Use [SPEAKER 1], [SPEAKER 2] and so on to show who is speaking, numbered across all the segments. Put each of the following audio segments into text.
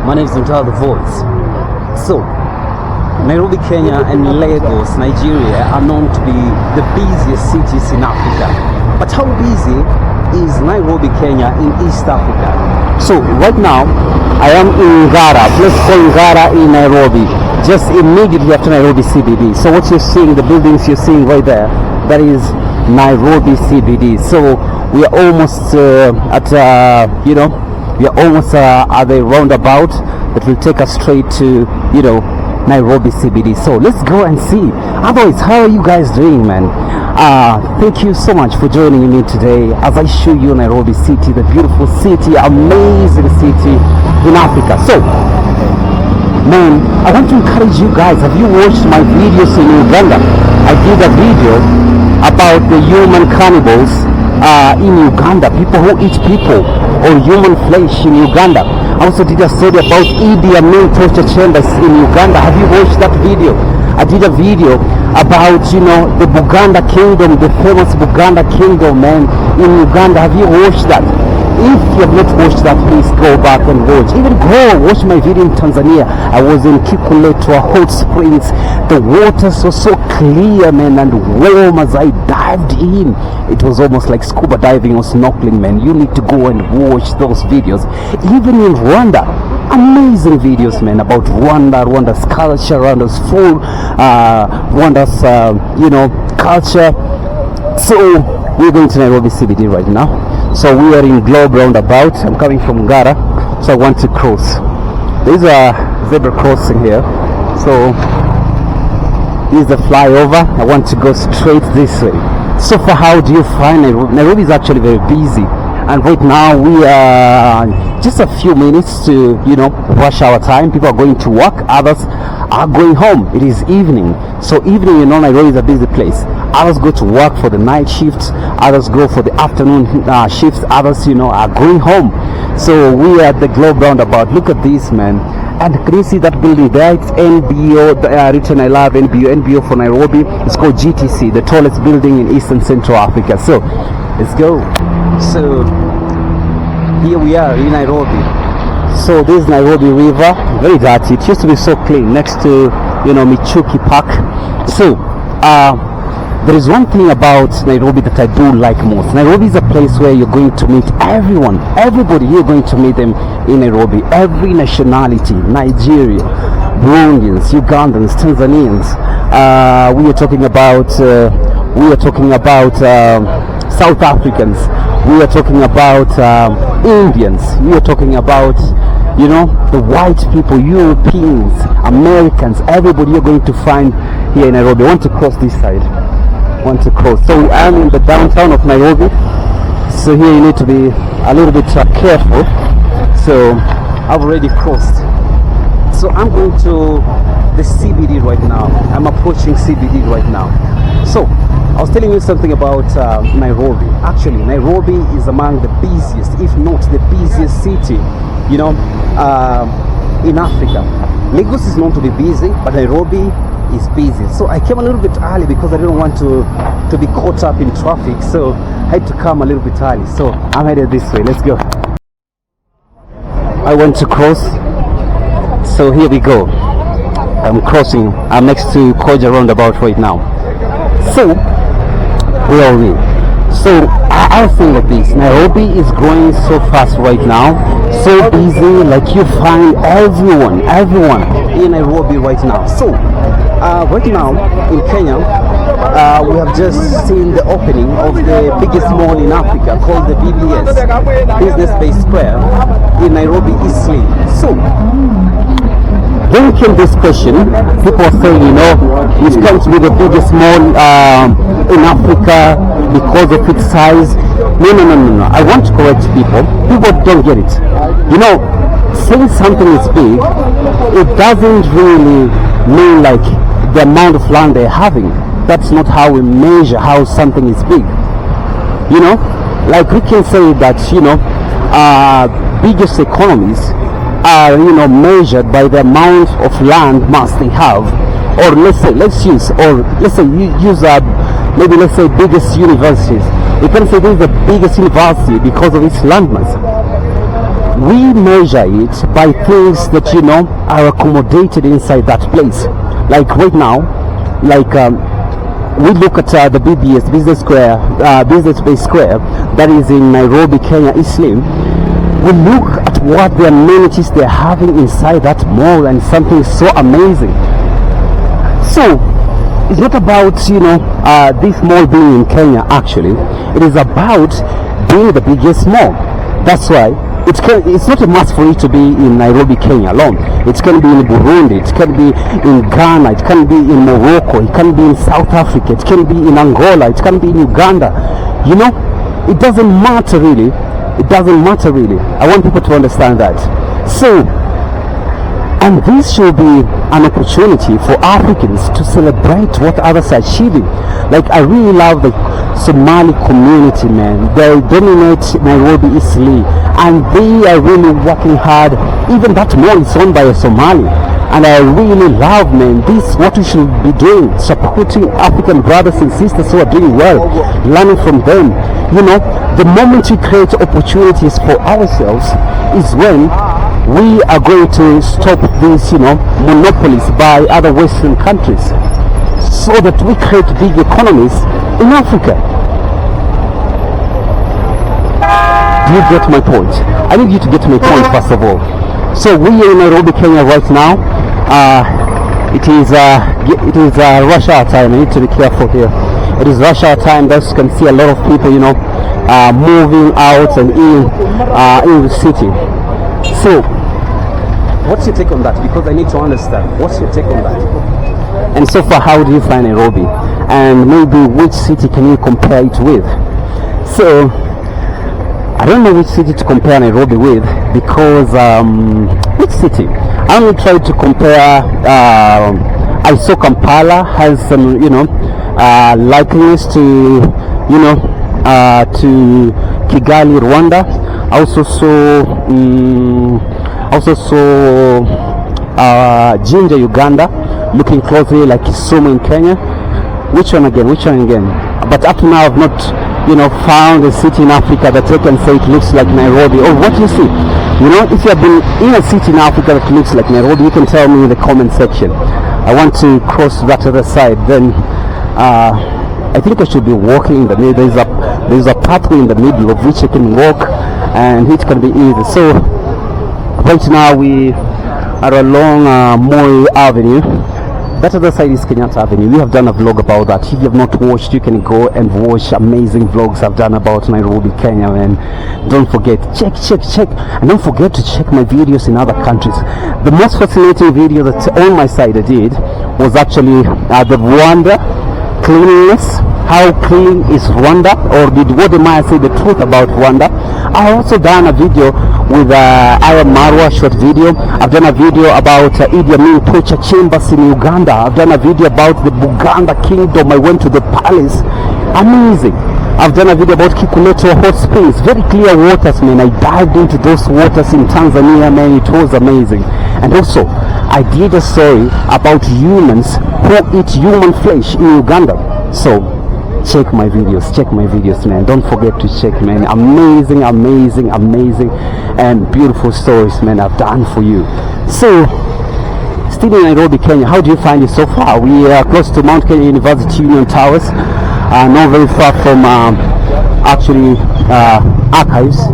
[SPEAKER 1] My name is Mutalathevoice. So, Nairobi, Kenya and Lagos, Nigeria are known to be the busiest cities in Africa. But how busy is Nairobi, Kenya in East Africa? So, right now, I am in Ngara, place called Ngara in Nairobi, just immediately after Nairobi CBD. So what you're seeing, the buildings you're seeing right there, that is Nairobi CBD. So we are almost we are almost at the roundabout that will take us straight to, Nairobi CBD. So let's go and see. Otherwise, how are you guys doing, man? Thank you so much for joining me today as I show you Nairobi city, the beautiful city, amazing city in Africa. So, man, I want to encourage you guys. Have you watched my videos in Uganda? I did a video about the human cannibals in Uganda, people who eat people or human flesh in Uganda. I also did a story about Idi Amin torture chambers in Uganda. Have you watched that video? I did a video about, the Buganda kingdom, the famous Buganda kingdom, man, in Uganda. Have you watched that? If you have not watched that, please go back and watch. Even go watch my video in Tanzania. I was in Kikuletwa hot springs. The waters were so clear, man, and warm as I dived in. It was almost like scuba diving or snorkeling, man. You need to go and watch those videos. Even in Rwanda, amazing videos, man, about Rwanda, Rwanda's culture, Rwanda's food, Rwanda's, culture. So we're going to Nairobi CBD right now. So we are in Globe roundabout. I'm coming from Ngara, so I want to cross. There's a zebra crossing here. So here's the flyover. I want to go straight this way. So far, how do you find Nairobi? Nairobi is actually very busy. And right now we are just a few minutes to, rush our time. People are going to work, others are going home. It is evening. So evening, Nairobi is a busy place. Others go to work for the night shifts, others go for the afternoon shifts, others, are going home. So we are at the Globe roundabout. Look at this, man. And can you see that building there? It's NBO, written I love NBO for Nairobi. It's called GTC, the tallest building in Eastern Central Africa. So let's go. So here we are in Nairobi. So this is Nairobi River, very dirty. It used to be so clean next to, Michuki Park. So there is one thing about Nairobi that I do like most. Nairobi is a place where you're going to meet everyone, everybody. You're going to meet them in Nairobi. Every nationality: Nigeria, Burundians, Ugandans, Tanzanians. We are talking about South Africans. We are talking about Indians. We are talking about, the white people, Europeans, Americans. Everybody you're going to find here in Nairobi. I want to cross this side. So I'm in the downtown of Nairobi. So here you need to be a little bit careful. So I've already crossed. So I'm going to the CBD right now. I'm approaching CBD right now. So I was telling you something about Nairobi. Actually, Nairobi is among the busiest, if not the busiest city, in Africa. Lagos is known to be busy, but Nairobi is busy. So I came a little bit early because I didn't want to be caught up in traffic. So I had to come a little bit early. So I'm headed this way. Let's go. I want to cross. So here we go. I'm crossing. I'm next to Koja roundabout right now. So where are we? So I think like this. Nairobi is growing so fast right now, so busy. Like you find everyone in Nairobi right now. So right now in Kenya, we have just seen the opening of the biggest mall in Africa called the BBS, businessbaysquare, in Nairobi Eastleigh. So when it came this question, people are saying, it comes to be the biggest mall in Africa because of its size. No. I want to correct people. People don't get it. Saying something is big, it doesn't really mean like the amount of land they're having. That's not how we measure how something is big. Like we can say that, biggest economies are measured by the amount of land mass they have, or let's say biggest universities. You can say this is the biggest university because of its land mass. we measure it by things that are accommodated inside that place. Like right now, like we look at the BBS Business Square, Business Bay Square, that is in Nairobi, Kenya, Islam. We look at what the amenities they're having inside that mall, and something so amazing. So it's not about this mall being in Kenya. Actually, it is about being the biggest mall. That's why it's not a must for it to be in Nairobi, Kenya alone. It can be in Burundi, it can be in Ghana, it can be in Morocco, it can be in South Africa, it can be in Angola, it can be in Uganda. It doesn't matter really. It doesn't matter really. I want people to understand that. So, and this should be an opportunity for Africans to celebrate what others are achieving. Like, I really love the Somali community, man. They dominate Nairobi easily, and they are really working hard. Even that mall is owned by a Somali, and I really love, man, this what we should be doing, supporting African brothers and sisters who are doing well, learning from them. The moment we create opportunities for ourselves is when we are going to stop these monopolies by other Western countries, so that we create big economies in Africa. Do you get my point? I need you to get my point first of all. So we are in Nairobi, Kenya right now. It is rush hour time. I need to be careful here. It is rush hour time. Thus you can see a lot of people moving out and in the city. So what's your take on that? Because I need to understand. What's your take on that? And so far, how do you find Nairobi? And maybe which city can you compare it with? So I don't know which city to compare Nairobi with, because which city? I only tried to compare. I saw Kampala has some likeness to Kigali, Rwanda. I also saw Jinja, Uganda, looking closely like Kisumu in Kenya. Which one again? But up to now I've not found a city in Africa that I can say it looks like Nairobi. Or what do you see? If you have been in a city in Africa that looks like Nairobi, you can tell me in the comment section. I want to cross that other side. Then I think I should be walking in the middle. There's a pathway in the middle of which I can walk, and it can be easy. So right now we are along Moi Avenue. That other side is Kenyatta Avenue. We have done a vlog about that. If you have not watched, you can go and watch amazing vlogs I've done about Nairobi, Kenya. And don't forget, check, and don't forget to check my videos in other countries. The most fascinating video that's on my side I did was actually the Rwanda cleanliness. How clean is Rwanda? Or did Wodemaya say the truth about Rwanda? I also done a video with Aya Marwa, short video. I've done a video about Idi Amin torture chambers in Uganda. I've done a video about the Buganda kingdom. I went to the palace. Amazing. I've done a video about Kikuleto hot springs. Very clear waters, man. I dived into those waters in Tanzania, man. It was amazing. And also, I did a story about humans who eat human flesh in Uganda. So check my videos, man. Don't forget to check, man. Amazing and beautiful stories, man, I've done for you. So still in Nairobi, Kenya, how do you find it so far? We are close to Mount Kenya University Union Towers, not very far from actually archives.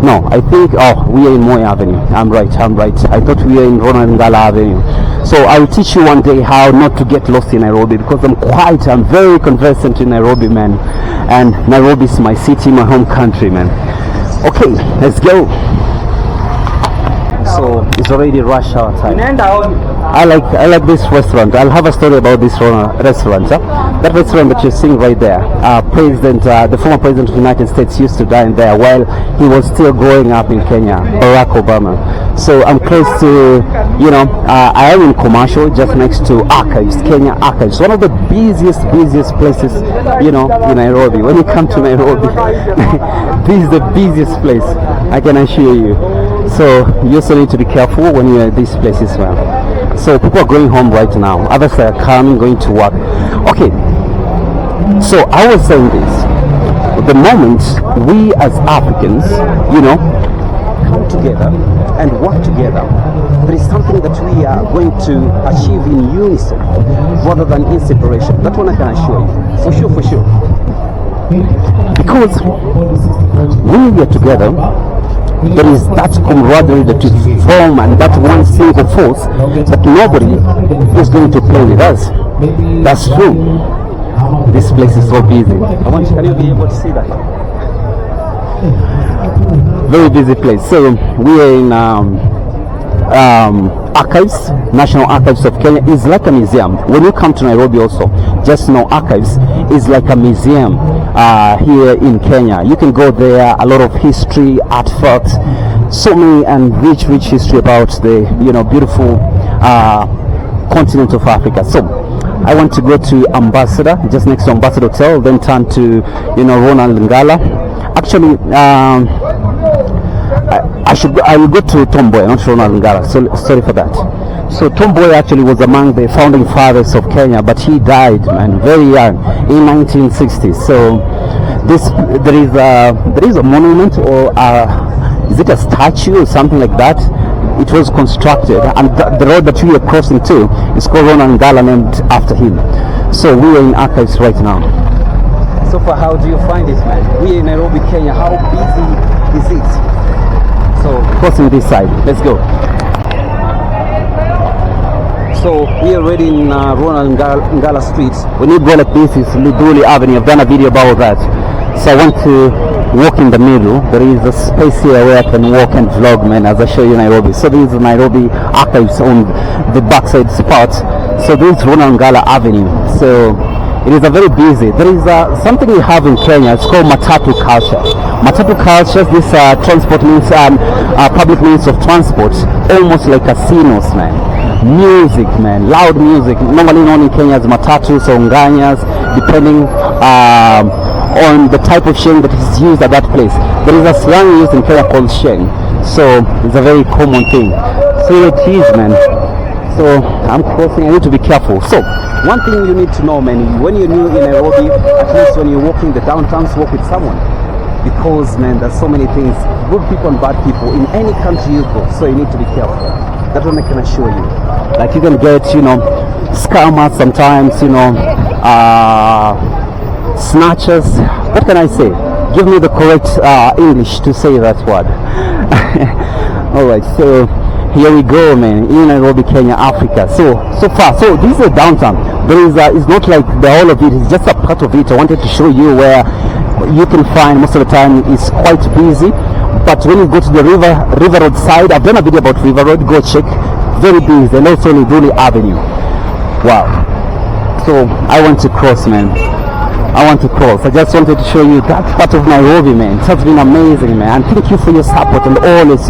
[SPEAKER 1] No, I think we are in Moi Avenue. I'm right. I thought we were in Ronald Ngala Avenue. So I will teach you one day how not to get lost in Nairobi, because I'm very conversant in Nairobi, man. And Nairobi is my city, my home country, man. Okay, let's go. So it's already rush hour time. I like this restaurant. I'll have a story about this restaurant. That restaurant that you're seeing right there, the former president of the United States used to dine there while he was still growing up in Kenya, Barack Obama. So I'm close to, I am in Commercial, just next to Archives, Kenya Archives, one of the busiest places, in Nairobi. When you come to Nairobi, this is the busiest place, I can assure you. So you also need to be careful when you're at these places, man. So people are going home right now. Others are coming, going to work. Okay. So I was saying this. The moment we as Africans, come together and work together, there is something that we are going to achieve in unison rather than in separation. That one I can assure you. For sure, for sure. Because when we are together, there is that camaraderie that we form and that one single force that nobody is going to play with us. That's true. This place is so busy. Can you be able to see that? Very busy place. So we are in Archives, National Archives of Kenya. Is like a museum. When you come to Nairobi also, just know Archives is like a museum here in Kenya. You can go there, a lot of history, artifacts, so many and rich history about the beautiful continent of Africa. So I want to go to Ambassador, just next to Ambassador Hotel, then turn to Ronald Ngala. Actually, I will go to Tomboy, not Ronald Ngala. So sorry for that. So Tomboy actually was among the founding fathers of Kenya, but he died, man, very young in 1960. So there is a monument, or is it a statue or something like that? It was constructed, and the road that we are crossing to is called Ronald Ngala, named after him. So we are in Archives right now. So far, how do you find it, man? We are in Nairobi, Kenya. How busy is it? So crossing this side, let's go. So we are already in Ronald Ngala Street. When you go like this, it's Luduli Avenue. I've done a video about that. So I want to walk in the middle. There is a space here where I can walk and vlog, man, as I show you Nairobi. So this is Nairobi Archives on the backside spot. So this is Ronald Ngala Avenue. So it is a very busy. There is something we have in Kenya. It's called matatu culture. Matatu culture. This transport means public means of transport, almost like casinos, man. Music, man, loud music. Normally known in Kenya as matatus or nganyas, depending on the type of sheng that is used at that place. There is a slang used in Kenya called sheng, so it's a very common thing. So it is, man. So I'm crossing. I need to be careful. So one thing you need to know, man, when you're new in Nairobi, at least when you're walking the downtowns, walk with someone, because, man, there's so many things, good people and bad people in any country you go. So you need to be careful. That one I can assure you. Like you can get, scammers sometimes, snatchers. What can I say? Give me the correct English to say that word. Alright, so here we go, man, in Nairobi, Kenya, Africa. So far, so this is a downtown. There is it's not like the whole of it, it's just a part of it. I wanted to show you where you can find most of the time it's quite busy. But when you go to the river road side, I've done a video about river road, go check, very busy, and also Luduli Avenue. Wow. So I want to cross, man. I want to cross. I just wanted to show you that part of Nairobi, man. It has been amazing, man. And thank you for your support and always,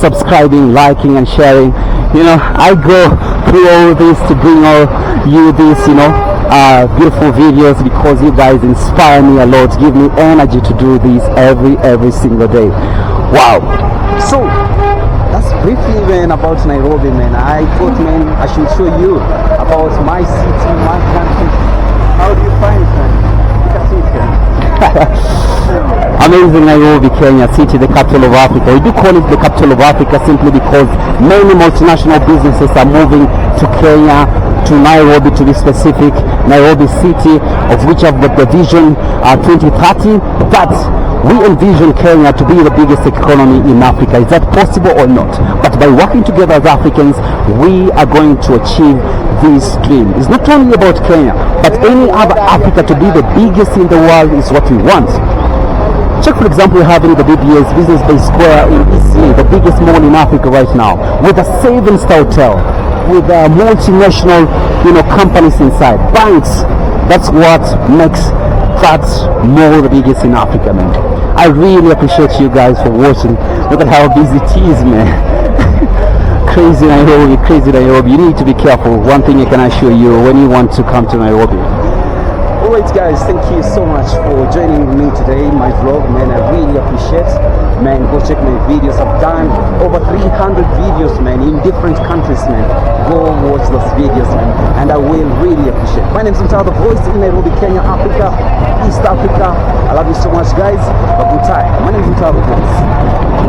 [SPEAKER 1] subscribing, liking, and sharing. I go through all this to bring all you this, beautiful videos, because you guys inspire me a lot, give me energy to do this every single day. Wow. So that's briefly, man, about Nairobi, man. I thought, man, I should show you about my city, my country. How do you find it, man? Look at it, man. Amazing Nairobi, Kenya city, the capital of Africa. We do call it the capital of Africa simply because many multinational businesses are moving to Kenya, to Nairobi, to be specific, Nairobi city, of which I've got the vision 2030. But we envision Kenya to be the biggest economy in Africa. Is that possible or not? But by working together as Africans, we are going to achieve this dream. It's not only about Kenya, but any other Africa to be the biggest in the world is what we want. Check, for example, we're having the BBS, businessbaysquare in Eastleigh, the biggest mall in Africa right now, with a 7-star hotel, with multinational, companies inside, banks. That's what makes that mall the biggest in Africa, man. I really appreciate you guys for watching. Look at how busy it is, man. Crazy Nairobi, crazy Nairobi. You need to be careful. One thing I can assure you when you want to come to Nairobi. Alright guys, thank you so much for joining me today in my vlog, man. I really appreciate, man. Go check my videos. I've done over 300 videos, man, in different countries, man. Go watch those videos, man, and I will really appreciate. My name is mutalathevoice in Nairobi, Kenya, Africa, East Africa. I love you so much, guys. Have a good time. My name is mutalathevoice.